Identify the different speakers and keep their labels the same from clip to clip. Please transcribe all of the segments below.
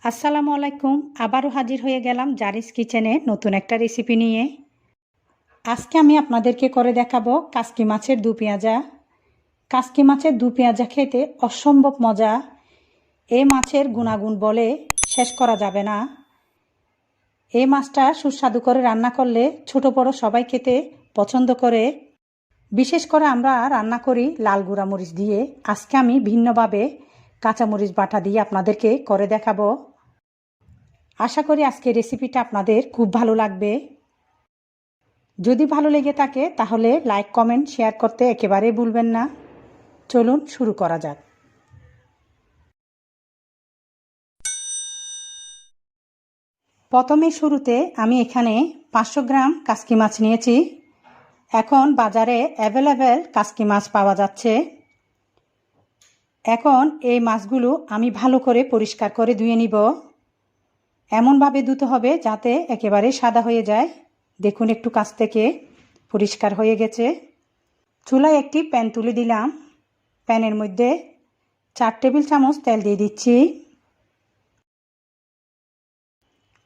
Speaker 1: আসসালামু আলাইকুম। আবারও হাজির হয়ে গেলাম জারিস কিচেনে নতুন একটা রেসিপি নিয়ে। আজকে আমি আপনাদেরকে করে দেখাবো কাচকি মাছের দু পেঁয়াজা। কাচকি মাছের দু পেঁয়াজা খেতে অসম্ভব মজা। এই মাছের গুণাগুণ বলে শেষ করা যাবে না। এই মাছটা সুস্বাদু করে রান্না করলে ছোট বড় সবাই খেতে পছন্দ করে। বিশেষ করে আমরা রান্না করি লাল গুঁড়া মরিচ দিয়ে। আজকে আমি ভিন্নভাবে কাঁচামরিচ বাটা দিয়ে আপনাদেরকে করে দেখাবো। আশা করি আজকের রেসিপিটা আপনাদের খুব ভালো লাগবে। যদি ভালো লেগে থাকে তাহলে লাইক কমেন্ট শেয়ার করতে একেবারেই ভুলবেন না। চলুন শুরু করা যাক। প্রথমে শুরুতে আমি এখানে 500 গ্রাম কাচকি মাছ নিয়েছি। এখন বাজারে অ্যাভেলেবেল কাচকি মাছ পাওয়া যাচ্ছে। এখন এই মাছগুলো আমি ভালো করে পরিষ্কার করে ধুয়ে নিব। এমনভাবে ধুতে হবে যাতে একেবারে সাদা হয়ে যায়। দেখুন একটু কাছ থেকে পরিষ্কার হয়ে গেছে। চুলায় একটি প্যান তুলে দিলাম। প্যানের মধ্যে 4 টেবিল চামচ তেল দিয়ে দিচ্ছি।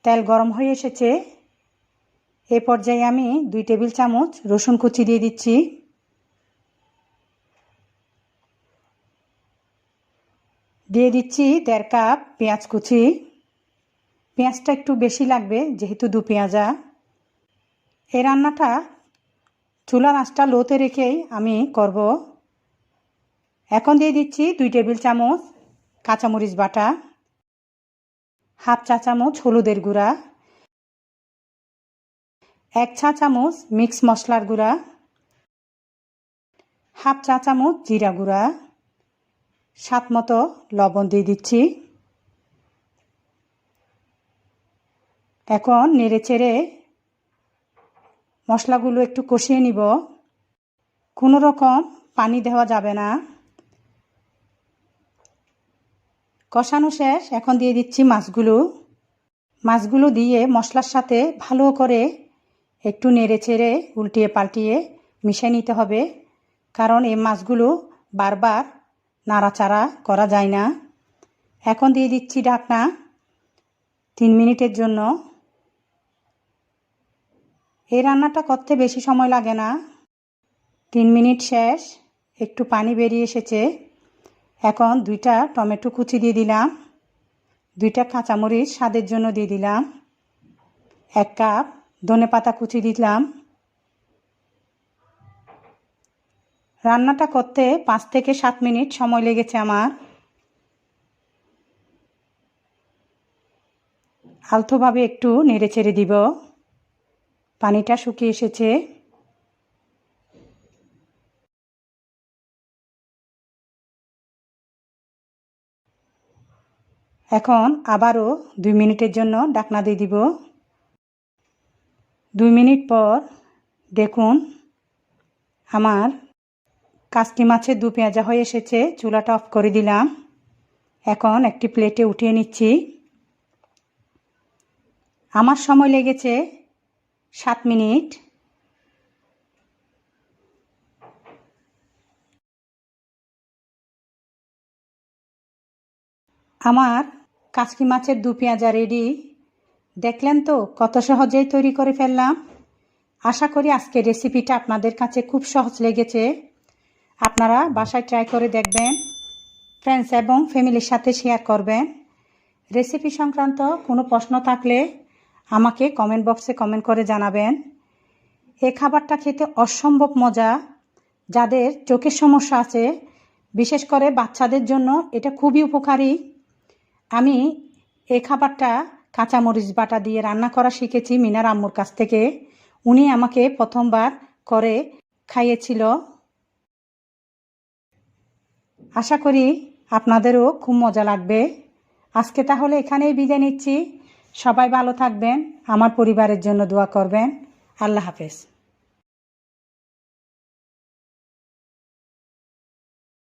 Speaker 1: তেল গরম হয়ে এসেছে। এ পর্যায়ে আমি 2 টেবিল চামচ রসুন কুচি দিয়ে দিচ্ছি। দিয়ে দিচ্ছি 1.5 কাপ পেঁয়াজ কুচি। পেঁয়াজটা একটু বেশি লাগবে যেহেতু দু পেঁয়াজা। এই রান্নাটা চুলার আঁচটা লোতে রেখেই আমি করব। এখন দিয়ে দিচ্ছি 2 টেবিল চামচ কাঁচামরিচ বাটা, হাফ চা চামচ হলুদের গুঁড়া, 1 চা চামচ মিক্স মশলার গুঁড়া, হাফ চা চামচ জিরা গুঁড়া, স্বাদ মতো লবণ দিয়ে দিচ্ছি। এখন নেড়ে চেড়ে মশলাগুলো একটু কষিয়ে নিব। কোনো রকম পানি দেওয়া যাবে না। কষানো শেষ। এখন দিয়ে দিচ্ছি মাছগুলো। মাছগুলো দিয়ে মশলার সাথে ভালো করে একটু নেড়ে চেড়ে উল্টিয়ে পাল্টিয়ে মিশিয়ে নিতে হবে, কারণ এই মাছগুলো বারবার নাড়াচাড়া করা যায় না। এখন দিয়ে দিচ্ছি ঢাকনা 3 মিনিটের জন্য। এই রান্নাটা করতে বেশি সময় লাগে না। 3 মিনিট শেষ। একটু পানি বেরিয়ে এসেছে। এখন 2টা টমেটো কুচি দিয়ে দিলাম। 2টা কাঁচামরিচ স্বাদের জন্য দিয়ে দিলাম। 1 কাপ ধনেপাতা কুচি দিলাম। রান্নাটা করতে 5 থেকে 7 মিনিট সময় লেগেছে আমার। আলতোভাবে একটু নেড়ে চেড়ে দিব। পানিটা শুকিয়ে এসেছে। এখন আবারও 2 মিনিটের জন্য ঢাকনা দিয়ে দিব। 2 মিনিট পর দেখুন আমার কাচকি মাছের দু পেঁয়াজা হয়ে এসেছে। চুলাটা অফ করে দিলাম। এখন একটি প্লেটে উঠিয়ে নিচ্ছি। আমার সময় লেগেছে 7 মিনিট। আমার কাচকি মাছের দু পেঁয়াজা রেডি। দেখলেন তো কত সহজেই তৈরি করে ফেললাম। আশা করি আজকের রেসিপিটা আপনাদের কাছে খুব সহজ লেগেছে। আপনারা বাসায় ট্রাই করে দেখবেন। ফ্রেন্ডস এবং ফ্যামিলির সাথে শেয়ার করবেন। রেসিপি সংক্রান্ত কোনো প্রশ্ন থাকলে আমাকে কমেন্ট বক্সে কমেন্ট করে জানাবেন। এই খাবারটা খেতে অসম্ভব মজা। যাদের চোখের সমস্যা আছে, বিশেষ করে বাচ্চাদের জন্য এটা খুবই উপকারী। আমি এই খাবারটা কাঁচামরিচ বাটা দিয়ে রান্না করা শিখেছি মিনার আম্মুর কাছ থেকে। উনি আমাকে প্রথমবার করে খাইয়েছিল। আশা করি আপনাদেরও খুব মজা লাগবে। আজকে তাহলে এখানেই বিদায় নিচ্ছি। সবাই ভালো থাকবেন। আমার পরিবারের জন্য দোয়া করবেন। আল্লাহ হাফেজ।